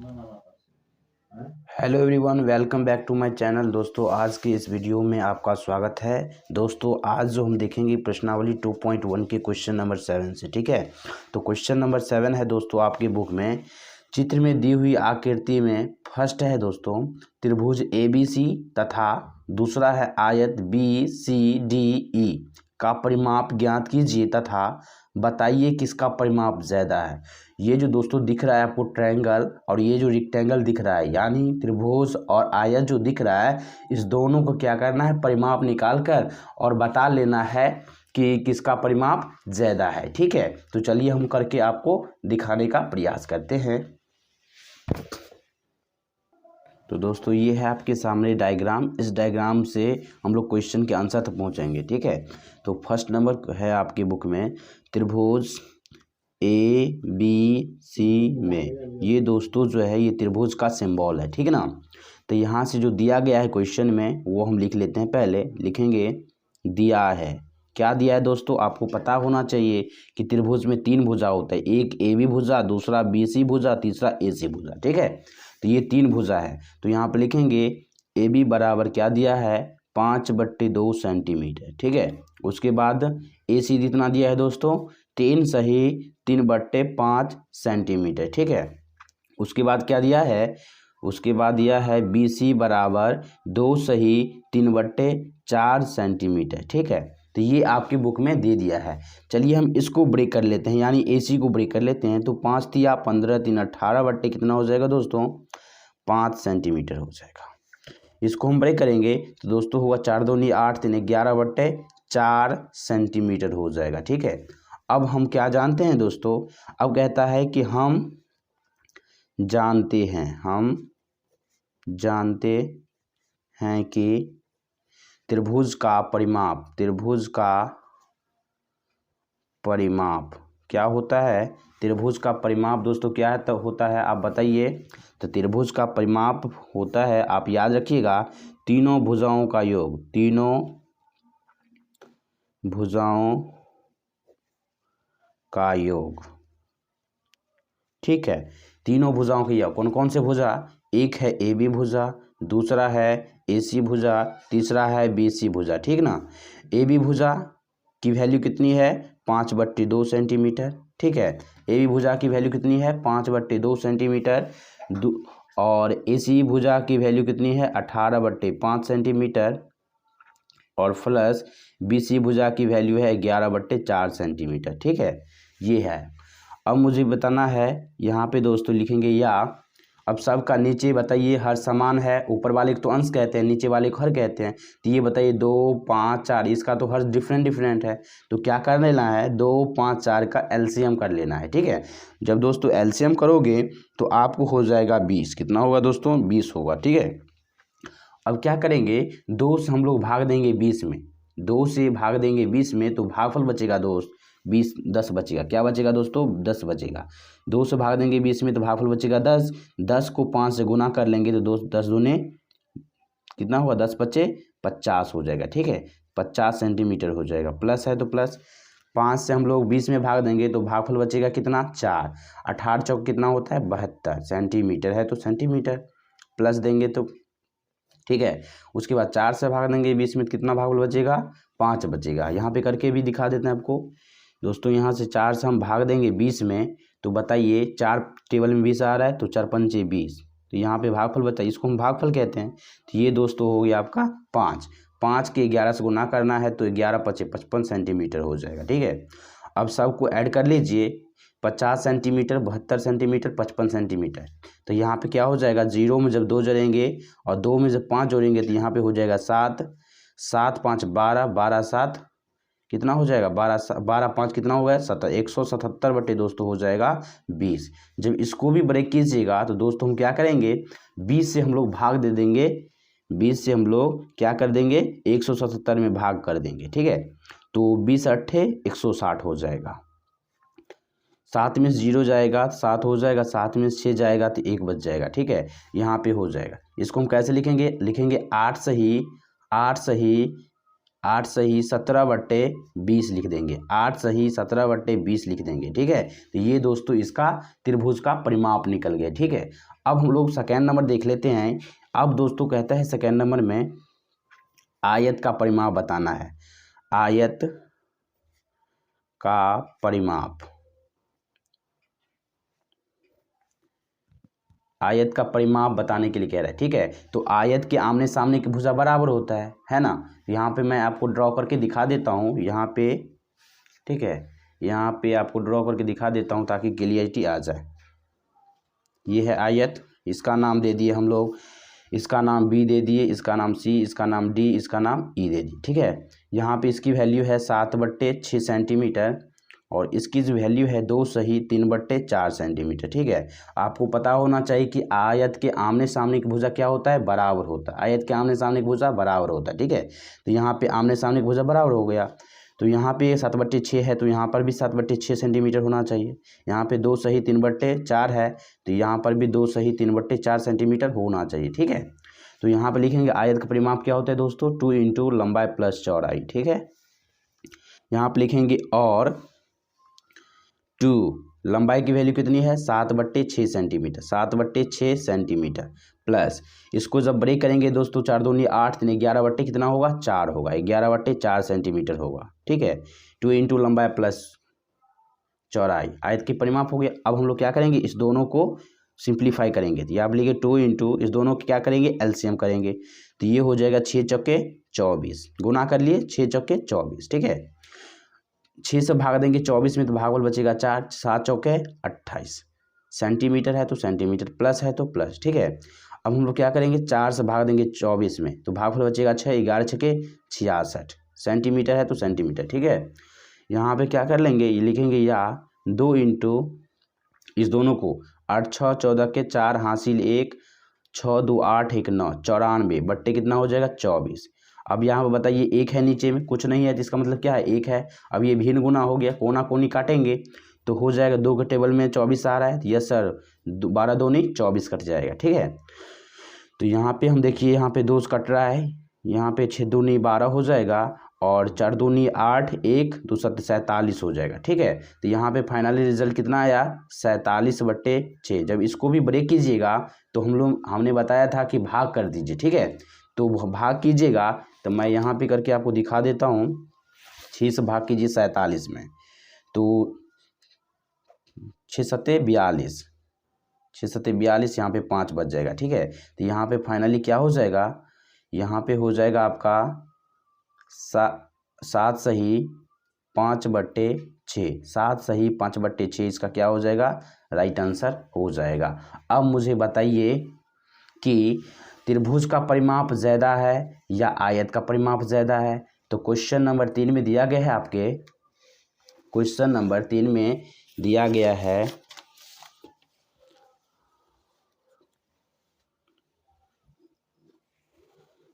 Hello everyone, welcome back to my channel. दोस्तों, आज की इस वीडियो में आपका स्वागत है। दोस्तों, आज जो हम देखेंगे प्रश्नावली 2.1 के क्वेश्चन नंबर 7 से। ठीक है, तो क्वेश्चन नंबर 7 है दोस्तों आपकी बुक में। चित्र में दी हुई आकृति में फर्स्ट है दोस्तों त्रिभुज ABC तथा दूसरा है आयत BCDE का परिमाप ज्ञात कीजिए तथा बताइए किसका परिमाप ज़्यादा है। ये जो दोस्तों दिख रहा है आपको ट्रायंगल और ये जो रेक्टेंगल दिख रहा है यानी त्रिभुज और आयत जो दिख रहा है, इस दोनों को क्या करना है, परिमाप निकाल कर और बता लेना है कि किसका परिमाप ज़्यादा है। ठीक है, तो चलिए हम करके आपको दिखाने का प्रयास करते हैं। तो दोस्तों, ये है आपके सामने डायग्राम। इस डायग्राम से हम लोग क्वेश्चन के आंसर तक पहुंचेंगे। ठीक है, तो फर्स्ट नंबर है आपकी बुक में त्रिभुज ABC में। ये दोस्तों जो है ये त्रिभुज का सिंबल है। ठीक है ना, तो यहाँ से जो दिया गया है क्वेश्चन में वो हम लिख लेते हैं। पहले लिखेंगे दिया है, क्या दिया है दोस्तों, आपको पता होना चाहिए कि त्रिभुज में 3 भुजा होता है, एक AB भुजा, दूसरा BC भुजा, तीसरा AC भुजा। ठीक है, तो ये 3 भुजा है। तो यहाँ पे लिखेंगे AB बराबर क्या दिया है, 5/2 सेंटीमीटर। ठीक है, उसके बाद AC जितना दिया है दोस्तों 3 सही 3/5 सेंटीमीटर। ठीक है, उसके बाद क्या दिया है, उसके बाद दिया है BC बराबर 2 सही 3/4 सेंटीमीटर। ठीक है, तो ये आपकी बुक में दे दिया है। चलिए हम इसको ब्रेक कर लेते हैं, यानी AC को ब्रेक कर लेते हैं। तो 5 तिया 15 3 18 बट्टे कितना हो जाएगा दोस्तों, 5 सेंटीमीटर हो जाएगा। इसको हम ब्रेक करेंगे तो दोस्तों होगा 4 दूनी 8 3 11/4 सेंटीमीटर हो जाएगा। ठीक है, अब हम क्या जानते हैं दोस्तों, अब कहता है कि हम जानते हैं कि त्रिभुज का परिमाप क्या होता है। त्रिभुज का परिमाप दोस्तों क्या है तो होता है, आप बताइए। तो त्रिभुज का परिमाप होता है, आप याद रखिएगा, तीनों भुजाओं का योग, तीनों भुजाओं का योग। ठीक है, तीनों भुजाओं का योग। कौन कौन से भुजा, एक है AB भुजा, दूसरा है AC भुजा, तीसरा है BC भुजा। ठीक ना, AB भुजा की वैल्यू कितनी है, 5/2 सेंटीमीटर। ठीक है, AB भुजा की वैल्यू कितनी है, 5/2 सेंटीमीटर। और AC भुजा की वैल्यू कितनी है, 18/5 सेंटीमीटर। और प्लस BC भुजा की वैल्यू है 11/4 सेंटीमीटर। ठीक है, ये है। अब मुझे बताना है, यहाँ पे दोस्तों लिखेंगे या। अब सबका नीचे बताइए हर समान है, ऊपर वाले को तो अंश कहते हैं, नीचे वाले को हर कहते हैं। तो ये बताइए 2 5 4, इसका तो हर डिफरेंट है। तो क्या कर लेना है, 2 5 4 का एलसीएम कर लेना है। ठीक है, जब दोस्तों एलसीएम करोगे तो आपको हो जाएगा 20। कितना होगा दोस्तों, 20 होगा। ठीक है, अब क्या करेंगे, 2 से हम लोग भाग देंगे 20 में, 2 से भाग देंगे 20 में तो भागफल बचेगा दोस्त 20, 10 बचेगा। क्या बचेगा दोस्तों, 10 बचेगा। 2 से भाग देंगे 20 में तो भागफल बचेगा 10। 10 को 5 से गुना कर लेंगे तो दोस्त 10 दूने कितना होगा, 10 बचे 50 हो जाएगा। ठीक है, 50 सेंटीमीटर हो जाएगा। प्लस है तो प्लस, 5 से हम लोग 20 में भाग देंगे तो भागफल बचेगा कितना, 4। 18 चौक कितना होता है, 72 सेंटीमीटर है तो सेंटीमीटर प्लस देंगे तो। ठीक है, उसके बाद 4 से भाग देंगे 20 में कितना भागफल बचेगा, 5 बचेगा। यहाँ पे करके भी दिखा देते हैं आपको दोस्तों। यहाँ से 4 से हम भाग देंगे 20 में तो बताइए 4 टेबल में 20 आ रहा है तो 4 पंचे 20, तो यहाँ पे भागफल बताइए, इसको हम भागफल कहते हैं। तो ये दोस्तों हो गया आपका 5। 5 के 11 से गुना करना है तो 11 5 55 सेंटीमीटर हो जाएगा। ठीक है, अब सबको ऐड कर लीजिए, 50 सेंटीमीटर, 72 सेंटीमीटर, 55 सेंटीमीटर। तो यहाँ पे क्या हो जाएगा, 0 में जब 2 जोड़ेंगे और 2 में जब 5 जोड़ेंगे तो यहाँ पे हो जाएगा 7। 7 5 12, 12 7 कितना हो जाएगा, 12 5 कितना हो गया, 177 बटे दोस्तों हो जाएगा 20। जब इसको भी ब्रेक कीजिएगा तो दोस्तों हम क्या करेंगे, 20 से हम लोग भाग दे देंगे, 20 से हम लोग क्या कर देंगे, 177 में भाग कर देंगे। ठीक है, तो 20 8 160 हो जाएगा। 7 में 0 जाएगा 7 हो जाएगा, 7 में 6 जाएगा तो 1 बच जाएगा। ठीक है, यहाँ पे हो जाएगा। इसको हम कैसे लिखेंगे, लिखेंगे 8 सही 8 सही 17/20 लिख देंगे, 8 सही 17/20 लिख देंगे। ठीक है, तो ये दोस्तों इसका त्रिभुज का परिमाप निकल गया। ठीक है, अब हम लोग सेकेंड नंबर देख लेते हैं। अब दोस्तों कहता है सेकेंड नंबर में आयत का परिमाप बताना है। आयत का परिमाप, आयत का परिमाप बताने के लिए कह रहा है। ठीक है, तो आयत के आमने सामने की भुजा बराबर होता है ना। यहाँ पे मैं आपको ड्रॉ करके दिखा देता हूँ यहाँ पे। ठीक है, यहाँ पे आपको ड्रॉ करके दिखा देता हूँ ताकि क्लियरिटी आ जाए। ये है आयत, इसका नाम दे दिए हम लोग, इसका नाम बी दे दिए, इसका नाम सी, इसका नाम डी, इसका नाम ई दे दिए। ठीक है, यहाँ पे इसकी वैल्यू है 7/6 सेंटीमीटर और इसकी जो वैल्यू है 2 सही 3/4 सेंटीमीटर। ठीक है, आपको पता होना चाहिए कि आयत के आमने सामने की भुजा क्या होता है, बराबर होता है। आयत के आमने सामने की भुजा बराबर होता है। ठीक है, तो यहाँ पे आमने सामने की भुजा बराबर हो गया, तो यहाँ पे 7/6 है तो यहाँ पर भी 7/6 सेंटीमीटर होना चाहिए। यहाँ पे 2 सही 3/4 है तो यहाँ पर भी 2 सही 3/4 सेंटीमीटर होना चाहिए। ठीक है, तो यहाँ पर लिखेंगे आयत का परिमाप क्या होता है दोस्तों, 2 इंटू लंबाई प्लस चौड़ाई। ठीक है, यहाँ पर लिखेंगे और 2 लंबाई की वैल्यू कितनी है 7/6 सेंटीमीटर, 7/6 सेंटीमीटर प्लस इसको जब ब्रेक करेंगे दोस्तों 4 दूनी 8 3 11 कितना होगा 4 होगा, 11/4 सेंटीमीटर होगा। ठीक है, 2 इंटू लंबाई प्लस चौड़ाई आयत की परिमाप हो गया। अब हम लोग क्या करेंगे, इस दोनों को सिंप्लीफाई करेंगे, तो यहाँ लिखे 2 इंटू इस दोनों की क्या करेंगे एलसीएम करेंगे, तो ये हो जाएगा 6 चौके 24, गुना कर लिए 6 चौके 24। ठीक है, 6 से भाग देंगे 24 में तो भागफल बचेगा 4, 7 चौके 28, सेंटीमीटर है तो सेंटीमीटर, प्लस है तो प्लस। ठीक है, अब हम लोग क्या करेंगे 4 से भाग देंगे 24 में तो भागफल बचेगा 6, 11 छके 66, सेंटीमीटर है तो सेंटीमीटर। ठीक है, यहाँ पे क्या कर लेंगे, ये लिखेंगे या 2 इंटू इस दोनों को 8 6 14 के 4 हासिल 1, 6 2 8 1 9 94 बट्टे कितना हो जाएगा 24। अब यहाँ पर बताइए एक है नीचे में कुछ नहीं है तो इसका मतलब क्या है एक है। अब ये भिन्न गुना हो गया, कोना कोनी काटेंगे तो हो जाएगा 2 के टेबल में 24 आ रहा है, यस सर 12 दूनी 24 कट जाएगा। ठीक है, तो यहाँ पे हम देखिए यहाँ पे 2 कट रहा है, यहाँ पे 6 दूनी 12 हो जाएगा और 4 दूनी 8 1 2 7 47 हो जाएगा। ठीक है, तो यहाँ पे फाइनली रिजल्ट कितना आया 47/6। जब इसको भी ब्रेक कीजिएगा तो हमने बताया था कि भाग कर दीजिए। ठीक है, तो भाग कीजिएगा तो मैं यहाँ पे करके आपको दिखा देता हूँ। 6 से भाग कीजिए 47 में तो 6 सत्ते 42, 6 सत्ते 42, यहाँ पे 5 बच जाएगा। ठीक है, तो यहाँ पे फाइनली क्या हो जाएगा, यहाँ पे हो जाएगा आपका 7 सही 5/6, 7 सही 5/6 इसका क्या हो जाएगा राइट आंसर हो जाएगा। अब मुझे बताइए कि त्रिभुज का परिमाप ज़्यादा है या आयत का परिमाप ज़्यादा है। तो क्वेश्चन नंबर 3 में दिया गया है, आपके क्वेश्चन नंबर 3 में दिया गया है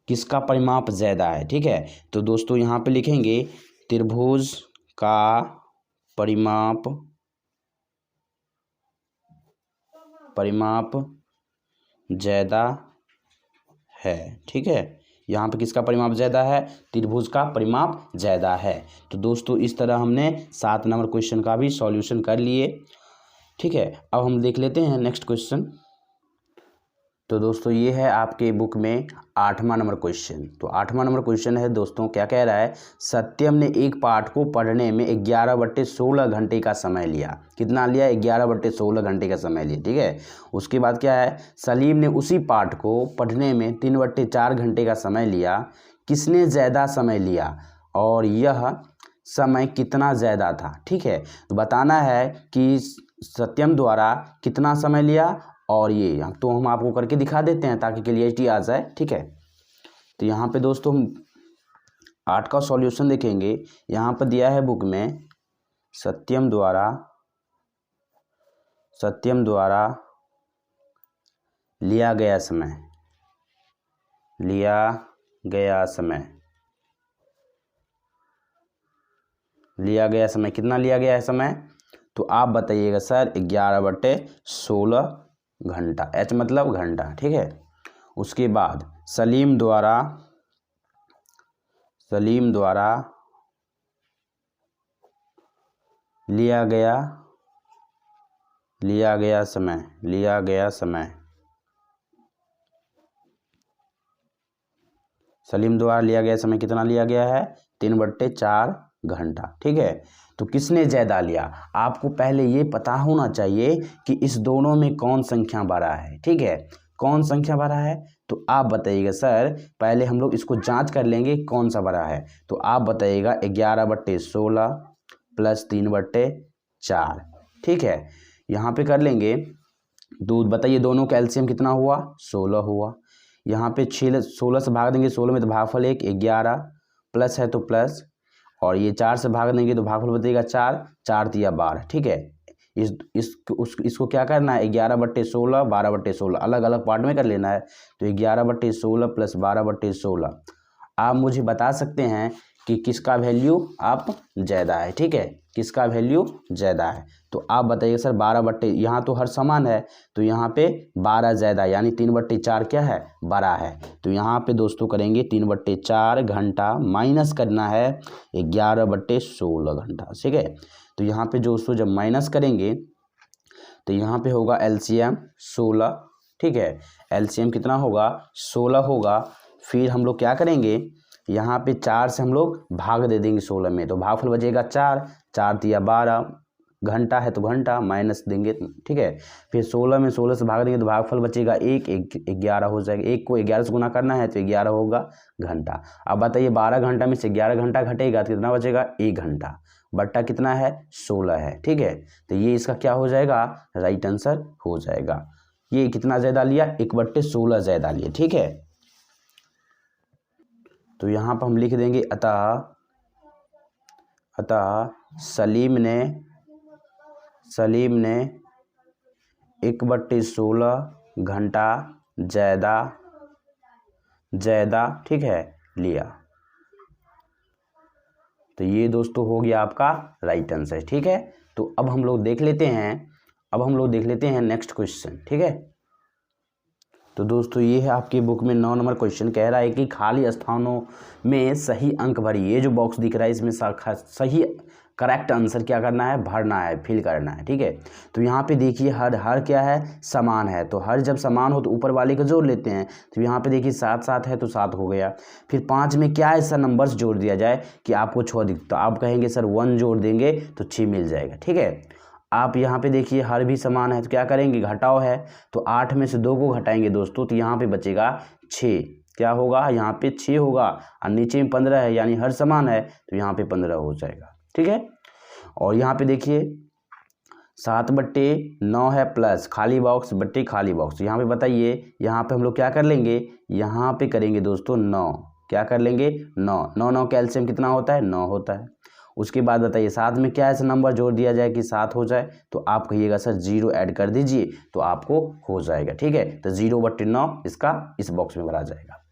किसका परिमाप ज़्यादा है। ठीक है, तो दोस्तों यहाँ पे लिखेंगे त्रिभुज का परिमाप ज़्यादा है। ठीक है, यहाँ पे किसका परिमाप ज़्यादा है, त्रिभुज का परिमाप ज़्यादा है। तो दोस्तों इस तरह हमने 7 नंबर क्वेश्चन का भी सॉल्यूशन कर लिए। ठीक है, अब हम देख लेते हैं नेक्स्ट क्वेश्चन। तो दोस्तों ये है आपके बुक में 8वां नंबर क्वेश्चन। तो 8वां नंबर क्वेश्चन है दोस्तों, क्या कह रहा है, सत्यम ने एक पाठ को पढ़ने में 11/16 घंटे का समय लिया। कितना लिया 11/16 घंटे का समय लिया। ठीक है, उसके बाद क्या है, सलीम ने उसी पाठ को पढ़ने में 3/4 घंटे का समय लिया। किसने ज़्यादा समय लिया और यह समय कितना ज़्यादा था। ठीक है, तो बताना है कि सत्यम द्वारा कितना समय लिया और ये तो हम आपको करके दिखा देते हैं ताकि क्लियरिटी आ जाए। ठीक है, तो यहाँ पे दोस्तों हम 8 का सॉल्यूशन देखेंगे। यहाँ पर दिया है बुक में सत्यम द्वारा लिया गया समय कितना लिया गया है समय, तो आप बताइएगा सर 11/16 घंटा, एच मतलब घंटा। ठीक है, उसके बाद सलीम द्वारा सलीम द्वारा लिया गया समय सलीम द्वारा लिया गया समय कितना लिया गया है? 3/4 घंटा। ठीक है, तो किसने ज़्यादा लिया? आपको पहले ये पता होना चाहिए कि इस दोनों में कौन संख्या बड़ा है। ठीक है, कौन संख्या बड़ा है तो आप बताइएगा। सर पहले हम लोग इसको जांच कर लेंगे कौन सा बड़ा है, तो आप बताइएगा 11/16 प्लस 3/4। ठीक है, यहाँ पे कर लेंगे। बताइए दोनों का एलसीएम कितना हुआ? 16 हुआ। यहाँ पे 16 से भाग देंगे 16 में तो भागफल 1 11 प्लस है तो प्लस, और ये 4 से भाग देंगे तो भागफल बचेगा 4 4 तिया 12। ठीक है, इसको क्या करना है? 11/16 12/16 अलग अलग पार्ट में कर लेना है। तो 11/16 प्लस 12/16 आप मुझे बता सकते हैं कि किसका वैल्यू आप ज़्यादा है। ठीक है, किसका वैल्यू ज़्यादा है तो आप बताइए सर 12 यहाँ तो हर समान है तो यहाँ पे 12 ज़्यादा यानी 3/4 क्या है? बड़ा है। तो यहाँ पे दोस्तों करेंगे 3/4 घंटा माइनस करना है 11/16 घंटा। ठीक है, तो यहाँ पे दोस्तों जब माइनस करेंगे तो यहाँ पे होगा एलसीएम 16। ठीक है, एलसीएम कितना होगा? 16 होगा। फिर हम लोग क्या करेंगे? यहाँ पे 4 से हम लोग भाग दे देंगे 16 में तो भागफल बचेगा 4 4 तिया 12, घंटा है तो घंटा माइनस देंगे। ठीक है, फिर 16 में 16 से भाग देंगे तो भागफल बचेगा 1 11 हो जाएगा। 1 को 11 से गुना करना है तो 11 होगा घंटा। अब बताइए 12 घंटा में से 11 घंटा घटेगा तो कितना बचेगा? 1 घंटा बट्टा कितना है? 16 है। ठीक है, तो ये इसका क्या हो जाएगा? राइट आंसर हो जाएगा। ये कितना ज़्यादा लिया? 1/16 ज़्यादा लिया। ठीक है, तो यहाँ पर हम लिख देंगे अतः सलीम ने 1/16 घंटा ज़्यादा ठीक है लिया। तो ये दोस्तों हो गया आपका राइट आंसर। ठीक है, तो अब हम लोग देख लेते हैं नेक्स्ट क्वेश्चन। ठीक है, तो दोस्तों ये है आपकी बुक में 9 नंबर क्वेश्चन। कह रहा है कि खाली स्थानों में सही अंक भरिए। ये जो बॉक्स दिख रहा है इसमें सही करेक्ट आंसर क्या करना है? भरना है, फिल करना है। ठीक है, तो यहाँ पे देखिए हर क्या है? समान है। तो हर जब समान हो तो ऊपर वाले को जोड़ लेते हैं। तो यहाँ पे देखिए 7 7 है तो 7 हो गया। फिर 5 में क्या ऐसा नंबर्स जोड़ दिया जाए कि आपको 6 दिख, तो आप कहेंगे सर 1 जोड़ देंगे तो 6 मिल जाएगा। ठीक है, आप यहाँ पे देखिए हर भी समान है तो क्या करेंगे? घटाओ है तो 8 में से 2 को घटाएंगे दोस्तों तो यहाँ पे बचेगा 6। क्या होगा? यहाँ पे 6 होगा और नीचे में 15 है यानी हर समान है तो यहाँ पे 15 हो जाएगा। ठीक है, और यहाँ पे देखिए 7/9 है प्लस खाली बॉक्स बट्टे खाली बॉक्स। यहाँ पे बताइए यहाँ पे हम लोग क्या कर लेंगे? यहाँ पे करेंगे दोस्तों 9। क्या कर लेंगे? 9 9 9 कैल्शियम कितना होता है? 9 होता है। उसके बाद बताइए 7 में क्या ऐसा नंबर जोड़ दिया जाए कि 7 हो जाए? तो आप कहिएगा सर 0 ऐड कर दीजिए तो आपको हो जाएगा। ठीक है, तो 0/9 इसका इस बॉक्स में भरा जाएगा।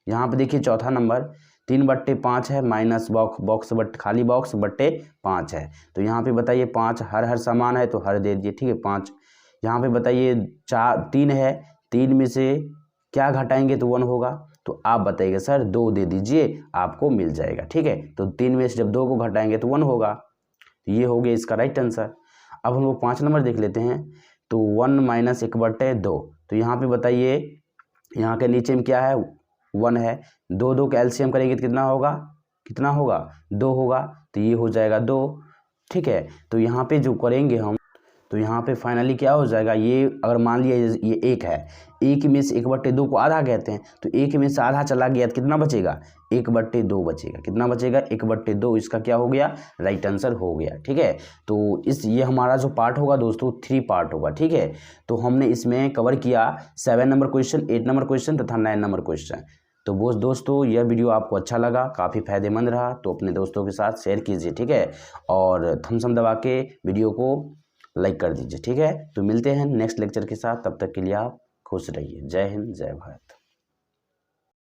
यहाँ पे देखिए चौथा नंबर 3/5 है माइनस बॉक्स बट खाली बॉक्स बट्टे 5 है। तो यहाँ पे बताइए 5 हर समान है तो हर दे दीजिए। ठीक है, 5। यहाँ पे बताइए 3 है, 3 में से क्या घटाएंगे तो 1 होगा। तो आप बताइएगा सर 2 दे दीजिए आपको मिल जाएगा। ठीक है, तो 3 में से जब 2 को घटाएंगे तो 1 होगा। तो ये हो गया इसका राइट आंसर। अब हम लोग 5 नंबर देख लेते हैं। तो 1 माइनस 1/2। तो यहाँ पे बताइए यहाँ के नीचे में क्या है? 1 है। 2 का एलसीएम करेंगे तो कितना होगा? 2 होगा। तो ये हो जाएगा 2। ठीक है, तो यहाँ पे जो करेंगे हम तो यहाँ पे फाइनली क्या हो जाएगा? ये अगर मान लिया ये 1 है, 1 में से 1/2 को आधा कहते हैं तो 1 में से आधा चला गया तो कितना बचेगा? 1/2 बचेगा। कितना बचेगा? 1/2 इसका क्या हो गया? राइट आंसर हो गया। ठीक है, तो ये हमारा जो पार्ट होगा दोस्तों 3 पार्ट होगा। ठीक है, तो हमने इसमें कवर किया 7 नंबर क्वेश्चन, 8 नंबर क्वेश्चन तथा 9 नंबर क्वेश्चन। तो वो दोस्तों यह वीडियो आपको अच्छा लगा, काफ़ी फायदेमंद रहा तो अपने दोस्तों के साथ शेयर कीजिए। ठीक है, और थम्स अप दबा के वीडियो को लाइक कर दीजिए। ठीक है, तो मिलते हैं नेक्स्ट लेक्चर के साथ। तब तक के लिए आप खुश रहिए। जय हिंद, जय भारत।